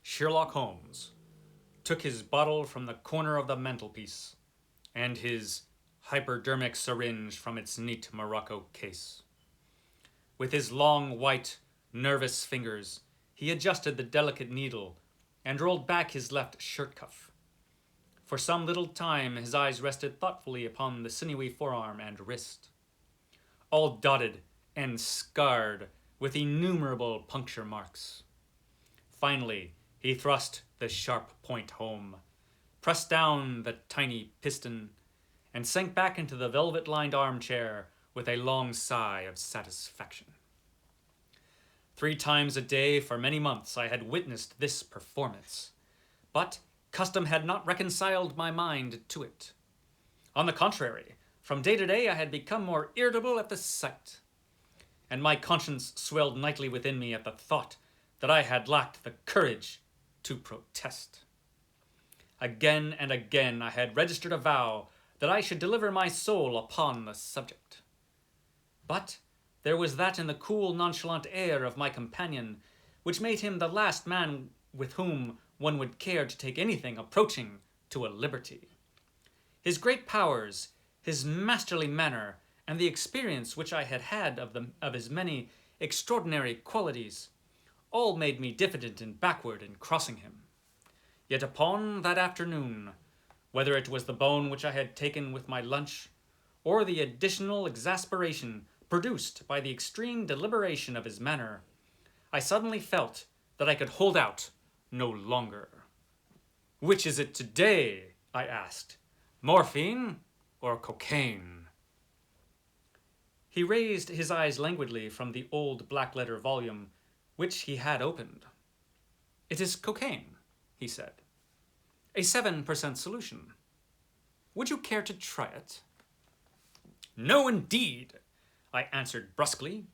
Sherlock Holmes took his bottle from the corner of the mantelpiece and his hypodermic syringe from its neat morocco case. With his long, white, nervous fingers, he adjusted the delicate needle and rolled back his left shirt cuff. For some little time his eyes rested thoughtfully upon the sinewy forearm and wrist, all dotted and scarred with innumerable puncture marks. Finally, he thrust the sharp point home, pressed down the tiny piston, and sank back into the velvet-lined armchair with a long sigh of satisfaction. 3 times a day for many months I had witnessed this performance, but custom had not reconciled my mind to it. On the contrary, from day to day I had become more irritable at the sight, and my conscience swelled nightly within me at the thought that I had lacked the courage to protest. Again and again I had registered a vow that I should deliver my soul upon the subject. But there was that in the cool, nonchalant air of my companion which made him the last man with whom one would care to take anything approaching to a liberty. His great powers, his masterly manner, and the experience which I had had of his many extraordinary qualities, all made me diffident and backward in crossing him. Yet upon that afternoon, whether it was the bone which I had taken with my lunch, or the additional exasperation produced by the extreme deliberation of his manner, I suddenly felt that I could hold out no longer. "Which is it today?" I asked. "Morphine or cocaine?" He raised his eyes languidly from the old black-letter volume which he had opened. "It is cocaine," he said. "A 7% solution. Would you care to try it?" "No, indeed," I answered brusquely.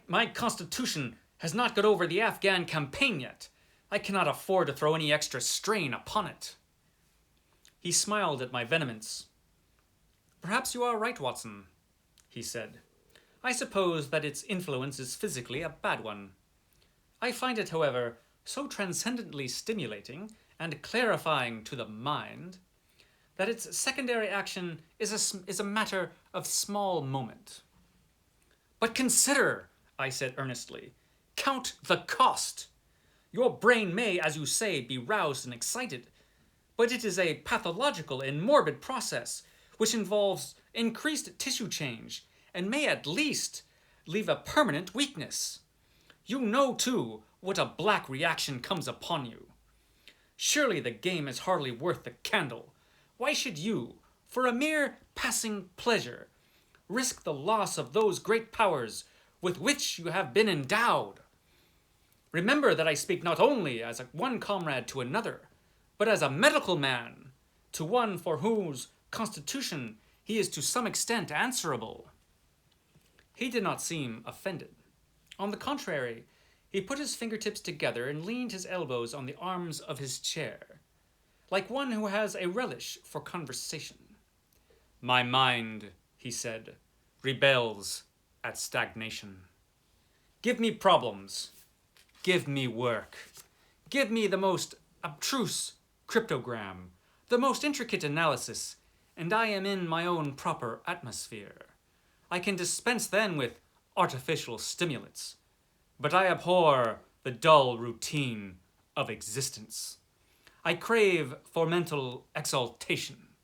My constitution has not got over the Afghan campaign yet. I cannot afford to throw any extra strain upon it." He smiled at my vehemence. "Perhaps you are right, Watson," he said. "I suppose that its influence is physically a bad one. I find it, however, so transcendently stimulating and clarifying to the mind that its secondary action is a matter of small moment." "But consider," I said earnestly, "count the cost. Your brain may, as you say, be roused and excited, but it is a pathological and morbid process which involves increased tissue change and may at least leave a permanent weakness. You know, too, what a black reaction comes upon you. Surely the game is hardly worth the candle. Why should you, for a mere passing pleasure, risk the loss of those great powers with which you have been endowed? Remember that I speak not only as one comrade to another, but as a medical man to one for whose constitution he is to some extent answerable." He did not seem offended. On the contrary, he put his fingertips together and leaned his elbows on the arms of his chair, like one who has a relish for conversation. "My mind," he said, "rebels at stagnation. Give me problems. Give me work. Give me the most abstruse cryptogram, the most intricate analysis, and I am in my own proper atmosphere. I can dispense then with artificial stimulants, but I abhor the dull routine of existence. I crave for mental exaltation.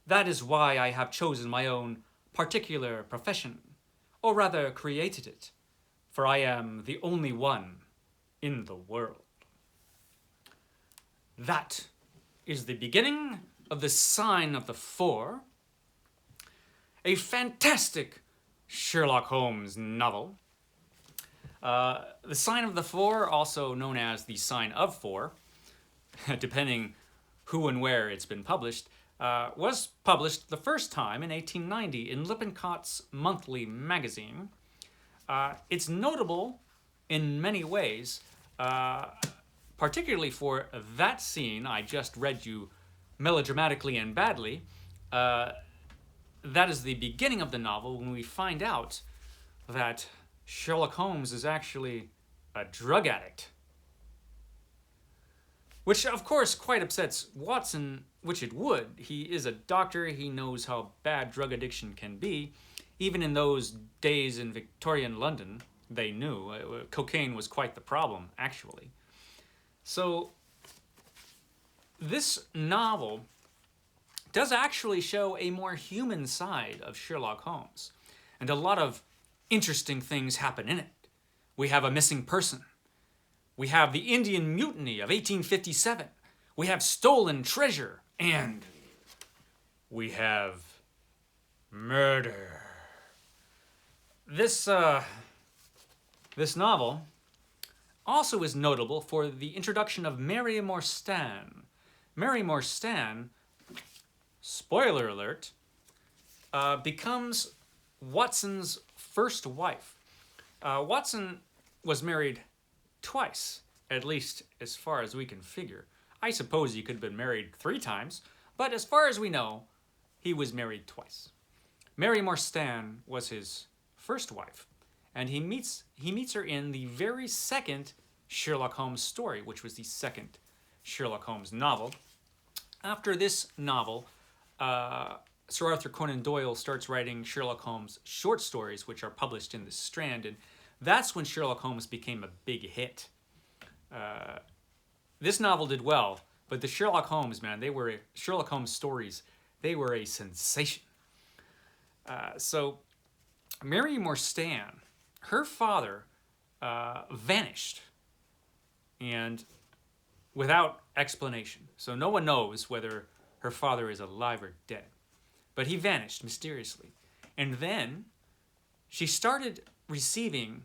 That is why I have chosen my own particular profession, or rather created it, for I am the only one in the world." That is the beginning of The Sign of the Four, a fantastic Sherlock Holmes novel. The Sign of the Four, also known as The Sign of Four, depending who and where it's been published, was published the first time in 1890 in Lippincott's Monthly magazine. It's notable in many ways, particularly for that scene I just read you melodramatically and badly. That is the beginning of the novel when we find out that Sherlock Holmes is actually a drug addict. which of course quite upsets Watson, which it would. He is a doctor, he knows how bad drug addiction can be. Even in those days in Victorian London, they knew cocaine was quite the problem, actually. So this novel does actually show a more human side of Sherlock Holmes, and a lot of interesting things happen in it. We have a missing person. We have the Indian Mutiny of 1857. We have stolen treasure. And we have murder. This novel also is notable for the introduction of Mary Morstan. Mary Morstan, spoiler alert, becomes Watson's first wife. Watson was married twice, at least as far as we can figure. I suppose he could have been married 3 times, but as far as we know, he was married twice. Mary Morstan was his first wife, and he meets her in the very second Sherlock Holmes story, which was the second Sherlock Holmes novel. After this novel, Sir Arthur Conan Doyle starts writing Sherlock Holmes short stories, which are published in the Strand, and that's when Sherlock Holmes became a big hit. This novel did well, but the Sherlock Holmes, man, Sherlock Holmes stories, they were a sensation. So Mary Morstan, her father vanished, and without explanation. So no one knows whether her father is alive or dead. But he vanished mysteriously. And then she started receiving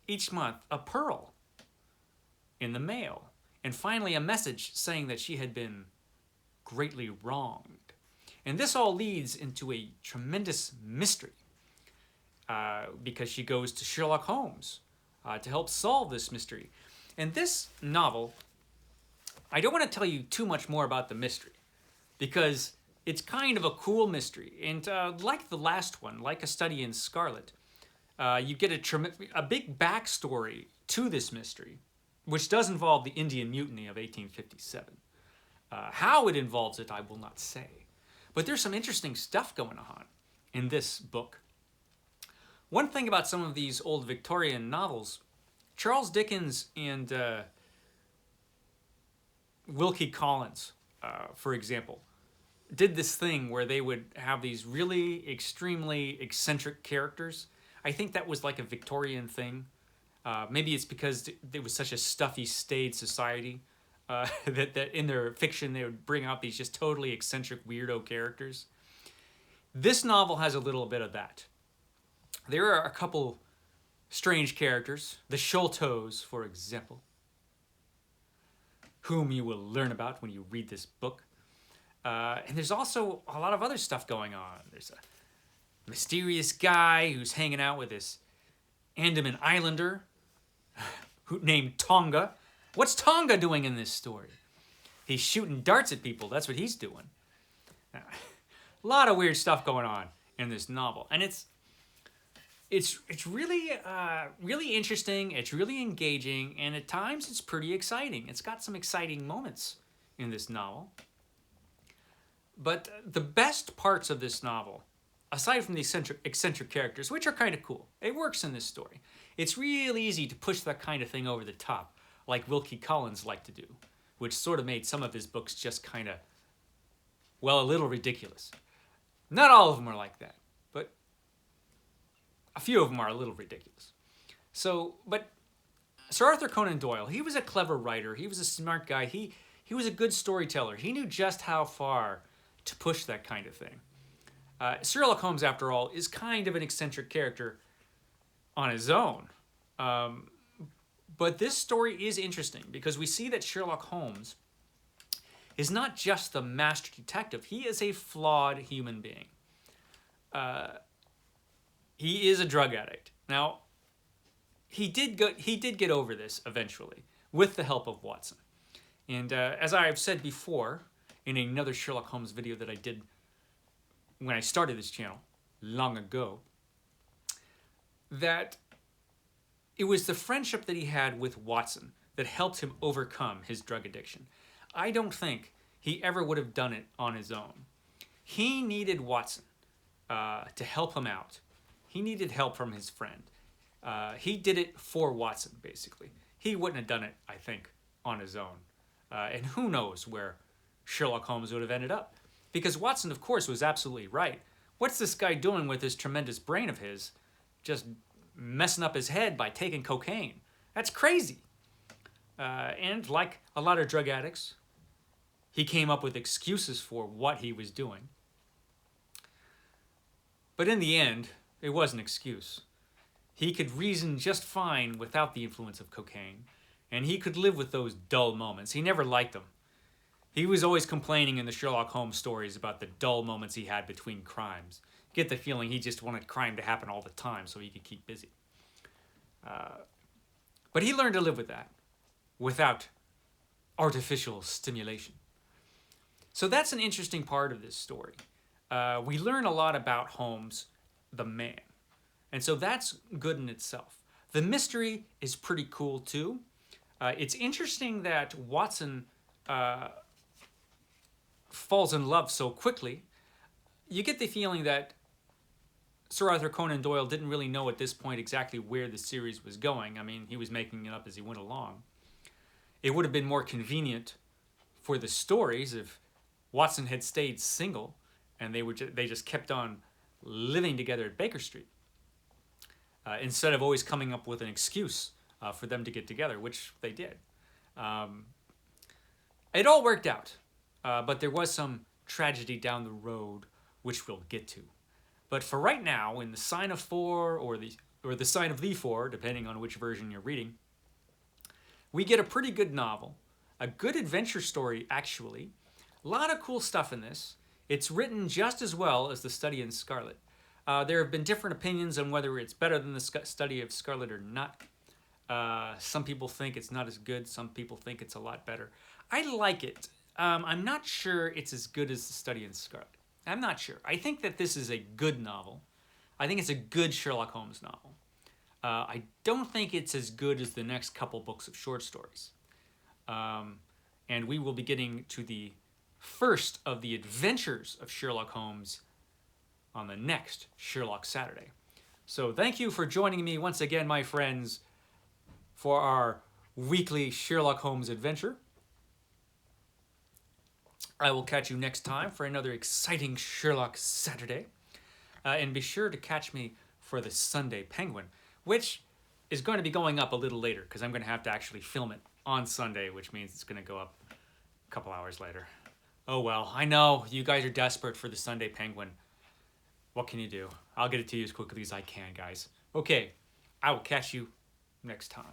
each month a pearl in the mail. And finally a message saying that she had been greatly wronged. And this all leads into a tremendous mystery. Because she goes to Sherlock Holmes to help solve this mystery. And this novel, I don't want to tell you too much more about the mystery, because it's kind of a cool mystery. And like the last one, like A Study in Scarlet, you get a big backstory to this mystery, which does involve the Indian Mutiny of 1857. How it involves it, I will not say. But there's some interesting stuff going on in this book. One thing about some of these old Victorian novels, Charles Dickens and Wilkie Collins, for example, did this thing where they would have these really extremely eccentric characters. I think that was like a Victorian thing. Maybe it's because it was such a stuffy, staid society that in their fiction they would bring out these just totally eccentric, weirdo characters. This novel has a little bit of that. There are a couple strange characters, the Sholtos, for example, whom you will learn about when you read this book. And there's also a lot of other stuff going on. There's a mysterious guy who's hanging out with this Andaman Islander named Tonga. What's Tonga doing in this story? He's shooting darts at people. That's what he's doing. A lot of weird stuff going on in this novel. And it's really really interesting. It's really engaging, and at times it's pretty exciting. It's got some exciting moments in this novel. But the best parts of this novel, aside from the eccentric characters, which are kind of cool, it works in this story. It's real easy to push that kind of thing over the top, like Wilkie Collins liked to do, which sort of made some of his books just kind of, well, a little ridiculous. Not all of them are like that, but a few of them are a little ridiculous. So, but Sir Arthur Conan Doyle, he was a clever writer. He was a smart guy. He was a good storyteller. He knew just how far to push that kind of thing. Sherlock Holmes, after all, is kind of an eccentric character on his own. But this story is interesting because we see that Sherlock Holmes is not just the master detective. He is a flawed human being. He is a drug addict. Now, he did get over this eventually with the help of Watson. And as I've said before in another Sherlock Holmes video that I did when I started this channel long ago, that it was the friendship that he had with Watson that helped him overcome his drug addiction. I don't think he ever would have done it on his own. He needed Watson to help him out. He needed help from his friend. He did it for Watson, basically. He wouldn't have done it, I think, on his own. And who knows where Sherlock Holmes would have ended up. Because Watson, of course, was absolutely right. What's this guy doing with this tremendous brain of his? Just messing up his head by taking cocaine. That's crazy. And like a lot of drug addicts, he came up with excuses for what he was doing. But in the end, it was an excuse. He could reason just fine without the influence of cocaine, and he could live with those dull moments. He never liked them. He was always complaining in the Sherlock Holmes stories about the dull moments he had between crimes. You get the feeling he just wanted crime to happen all the time so he could keep busy. But he learned to live with that without artificial stimulation. So that's an interesting part of this story. We learn a lot about Holmes, the man. And so that's good in itself. The mystery is pretty cool too. It's interesting that Watson falls in love so quickly. You get the feeling that Sir Arthur Conan Doyle didn't really know at this point exactly where the series was going. I mean, he was making it up as he went along. It would have been more convenient for the stories if Watson had stayed single and they just kept on living together at Baker Street instead of always coming up with an excuse for them to get together, which they did. It all worked out, but there was some tragedy down the road, which we'll get to. But for right now, in the Sign of Four or the Sign of the Four, depending on which version you're reading, we get a pretty good novel, a good adventure story actually. A lot of cool stuff in this. It's written just as well as The Study in Scarlet. There have been different opinions on whether it's better than The Study of Scarlet or not. Some people think it's not as good. Some people think it's a lot better. I like it. I'm not sure it's as good as The Study in Scarlet. I'm not sure. I think that this is a good novel. I think it's a good Sherlock Holmes novel. I don't think it's as good as the next couple books of short stories. And we will be getting to the first of the adventures of Sherlock Holmes on the next Sherlock Saturday. So thank you for joining me once again, my friends, for our weekly Sherlock Holmes adventure. I will catch you next time for another exciting Sherlock Saturday. And be sure to catch me for the Sunday Penguin, which is going to be going up a little later because I'm going to have to actually film it on Sunday, which means it's going to go up a couple hours later. Oh well, I know you guys are desperate for the Sunday Penguin. What can you do? I'll get it to you as quickly as I can, guys. Okay, I will catch you next time.